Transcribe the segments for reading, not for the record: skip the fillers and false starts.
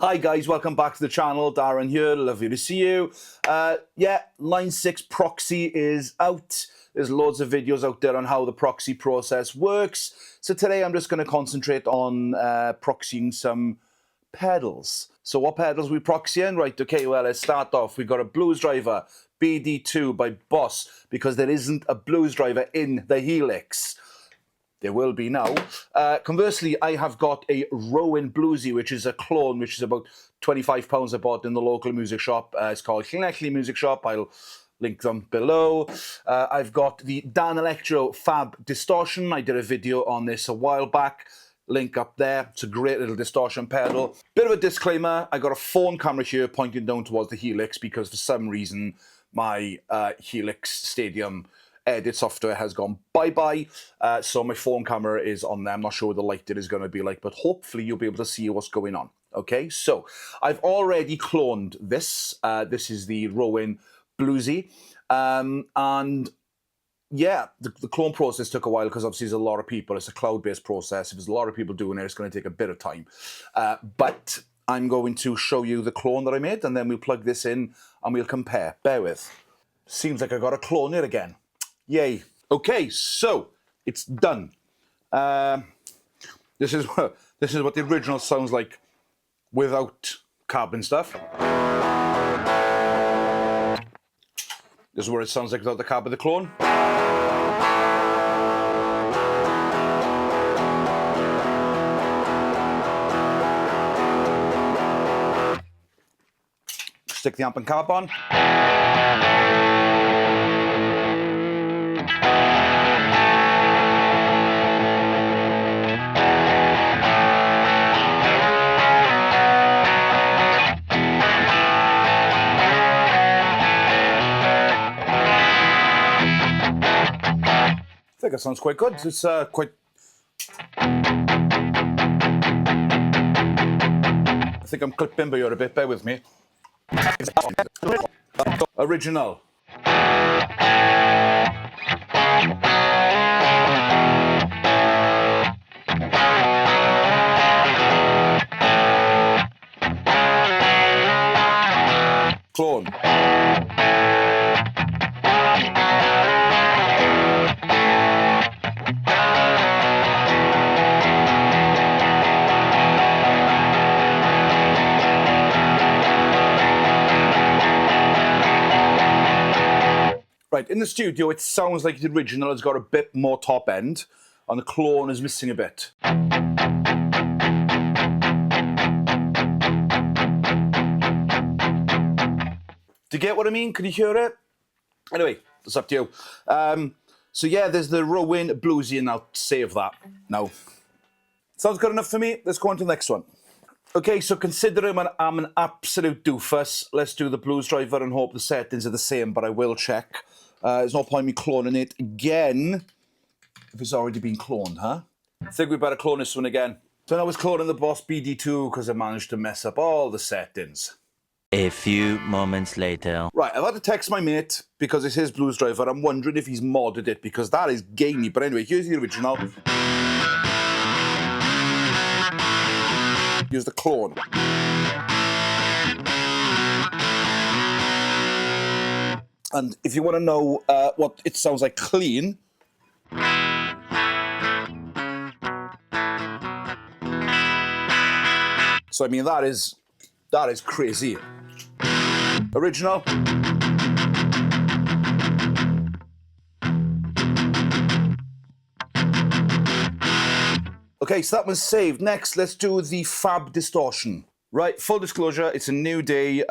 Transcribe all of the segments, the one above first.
Hi guys, welcome back to the channel. Darren here, lovely to see you. Yeah, Line 6 Proxy is out. There's loads of videos out there on how the proxy process works. So today I'm just going to concentrate on proxying some pedals. So what pedals we proxying? Right, okay, well, let's start off. We've got a Blues Driver BD2 by Boss because there isn't a Blues Driver in the Helix. There will be now. Conversely, I have got a Rowin Bluesy, which is a clone, which is about £25 I bought in the local music shop. It's called Helix Music Shop. I'll link them below. I've got the Dan Electro Fab Distortion. I did a video on this a while back. Link up there. It's a great little distortion pedal. Bit of a disclaimer, I got a phone camera here pointing down towards the Helix because for some reason my Helix Stadium edit software has gone bye-bye, so my phone camera is on there. I'm not sure what the lighting is going to be like, but hopefully you'll be able to see what's going on. Okay, so I've already cloned this. This is the Rowin Bluesy, and yeah, the clone process took a while because obviously there's a lot of people. It's a cloud-based process. If there's a lot of people doing it, it's going to take a bit of time. But I'm going to show you the clone that I made, and then we'll plug this in and we'll compare. Bear with. Seems like I got to clone it again. Yay. Okay, so it's done. This is what the original sounds like without carbon stuff. This is what it sounds like without the carbon, the clone. Stick the amp and carb on. I think it sounds quite good. It's quite... I think I'm clipping by you a bit. Bear with me. Original. Clone. Right, in the studio, it sounds like the original has got a bit more top end, and the clone is missing a bit. Do you get what I mean? Can you hear it? Anyway, it's up to you. So yeah, there's the Rowin Bluesy, and I'll save that now. Sounds good enough for me. Let's go on to the next one. Okay, so considering I'm an absolute doofus, let's do the Blues Driver and hope the settings are the same, but I will check. There's no point in me cloning it again if it's already been cloned, huh? I think we better clone this one again. So now I was cloning the Boss BD2 because I managed to mess up all the settings. A few moments later. Right, I've had to text my mate because it's his Blues Driver. I'm wondering if he's modded it because that is gamey. But anyway, here's the original. Here's the clone. And if you want to know what it sounds like clean, so I mean that is crazy. Original. Okay, so that one's saved. Next, let's do the Fab Distortion. Right, full disclosure, it's a new day.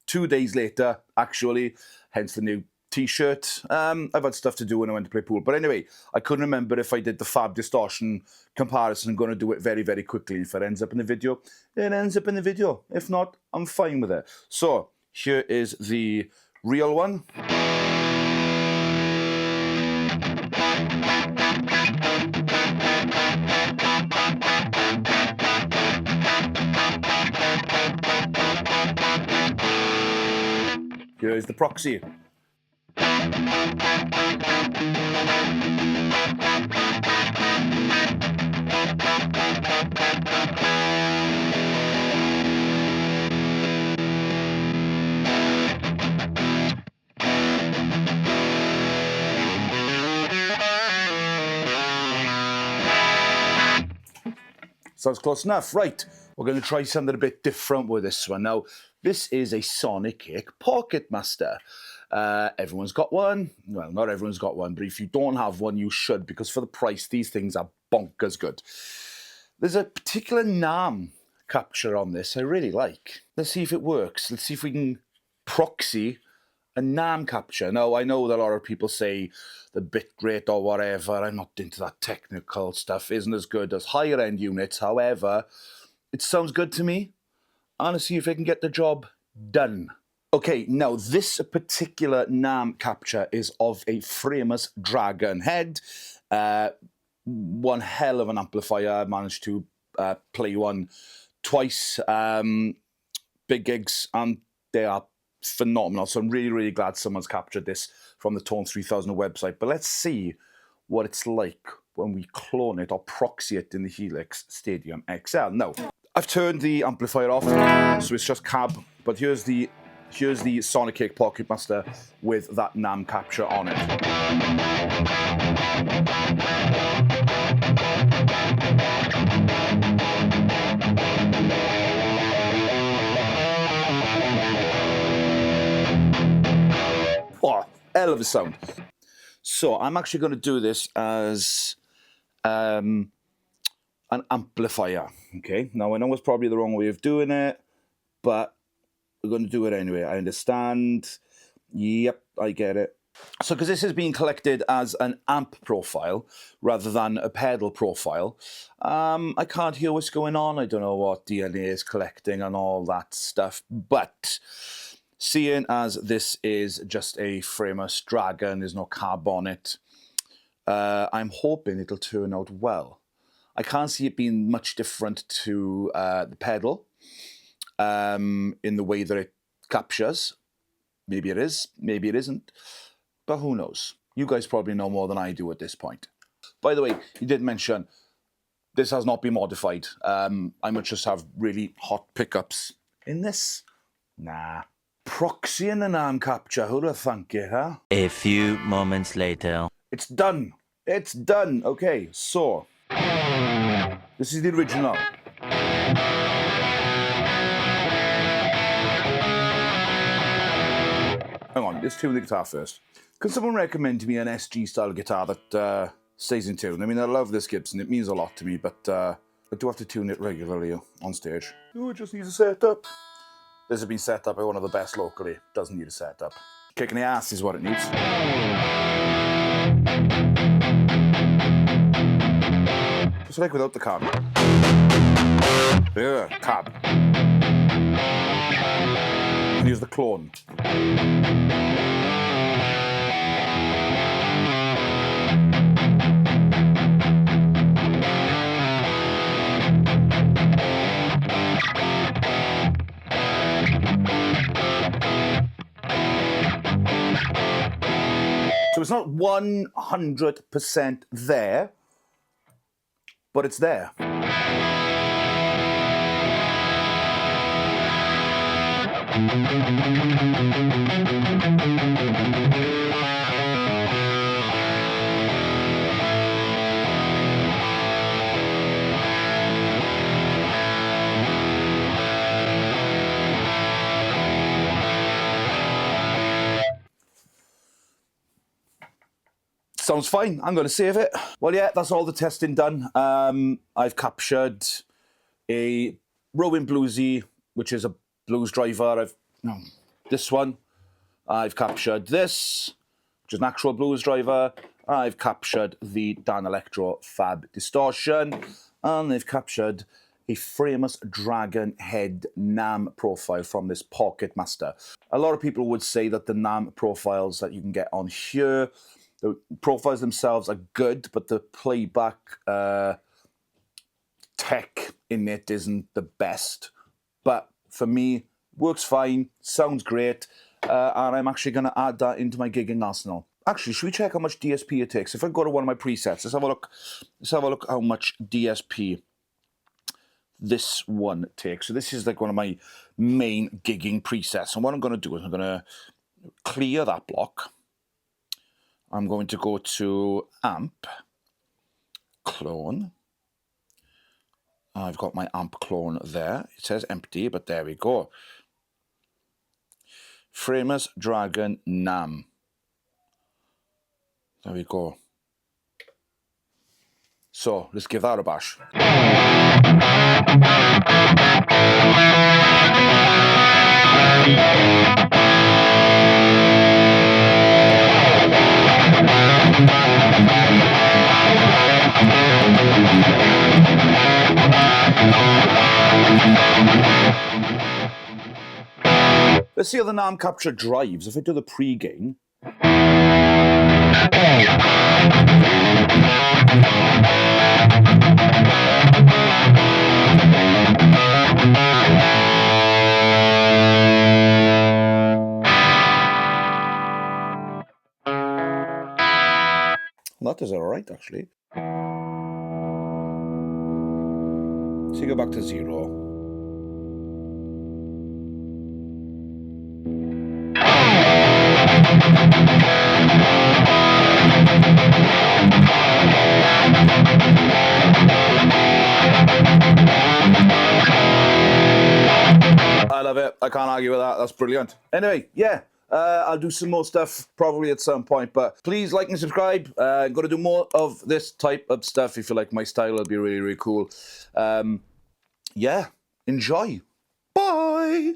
2 days later, actually, hence the new t-shirt. I've had stuff to do when I went to play pool. But anyway, I couldn't remember if I did the Fab Distortion comparison. I'm going to do it very, very quickly. If it ends up in the video, it ends up in the video. If not, I'm fine with it. So, here is the real one. Here's the Proxy. Sounds close enough. Right, we're going to try something a bit different with this one. Now, this is a Sonicake Pocket Master. Everyone's got one. Well, not everyone's got one, but if you don't have one, you should, because for the price, these things are bonkers good. There's a particular NAM capture on this I really like. Let's see if it works. Let's see if we can proxy a NAM capture. Now, I know that a lot of people say the bit rate or whatever, I'm not into that technical stuff, isn't as good as higher end units. However, it sounds good to me. I want to see if I can get the job done. Okay, now this particular NAM capture is of a Framus Dragon head. One hell of an amplifier. I managed to play one twice, big gigs, and they are phenomenal. So I'm really, really glad someone's captured this from the Tone3000 website. But let's see what it's like when we clone it or proxy it in the Helix Stadium XL. Now, I've turned the amplifier off, so it's just cab. But here's the Sonicake Pocket Master with that NAM capture on it. Oh, hell of a sound. So I'm actually going to do this as an amplifier. Okay, now I know it's probably the wrong way of doing it, but we're going to do it anyway. I understand. Yep, I get it. So because this is being collected as an amp profile rather than a pedal profile, I can't hear what's going on. I don't know what DNA is collecting and all that stuff. But seeing as this is just a Framus Dragon, there's no carb on it, I'm hoping it'll turn out well. I can't see it being much different to the pedal in the way that it captures. Maybe it is, maybe it isn't, but who knows? You guys probably know more than I do at this point. By the way, you did mention this has not been modified. I might just have really hot pickups in this. Nah. Proxy and an arm capture, who'd have thunk it, huh? A few moments later. It's done. It's done. Okay, so this is the original. Hang on, let's tune the guitar first. Can someone recommend me an SG style guitar that stays in tune? I mean, I love this Gibson, it means a lot to me, but I do have to tune it regularly on stage. Oh, it just needs a setup. This has been set up by one of the best locally. Doesn't need a setup. Kicking the ass is what it needs. Just like without the cab. Yeah, cab. And here's the clone. So it's not 100% there, but it's there. Sounds fine. I'm going to save it. Well, yeah, that's all the testing done. I've captured a Rowin Bluesy, which is a blues driver. This one. I've captured this, which is an actual blues driver. I've captured the Dan Electro Fab Distortion. And I've captured a Framus Dragon head NAM profile from this Pocket Master. A lot of people would say that the NAM profiles that you can get on here, the profiles themselves are good, but the playback tech in it isn't the best. But for me, works fine, sounds great, and I'm actually going to add that into my gigging arsenal. Actually, should we check how much DSP it takes? If I go to one of my presets, let's have a look. Let's have a look how much DSP this one takes. So this is like one of my main gigging presets. And what I'm going to do is I'm going to clear that block. I'm going to go to amp, clone, I've got my amp clone there. It says empty, but there we go. Framus Dragon Nam. There we go. So, let's give that a bash. Let's see how the NAM capture drives. If I do the pre-gain. Well, that does it all right, actually. So you go back to 0. I love it. I can't argue with that. That's brilliant. Anyway, yeah. I'll do some more stuff probably at some point, but please like and subscribe. I'm going to do more of this type of stuff. If you like my style, it'll be really, really cool. Yeah, enjoy. Bye.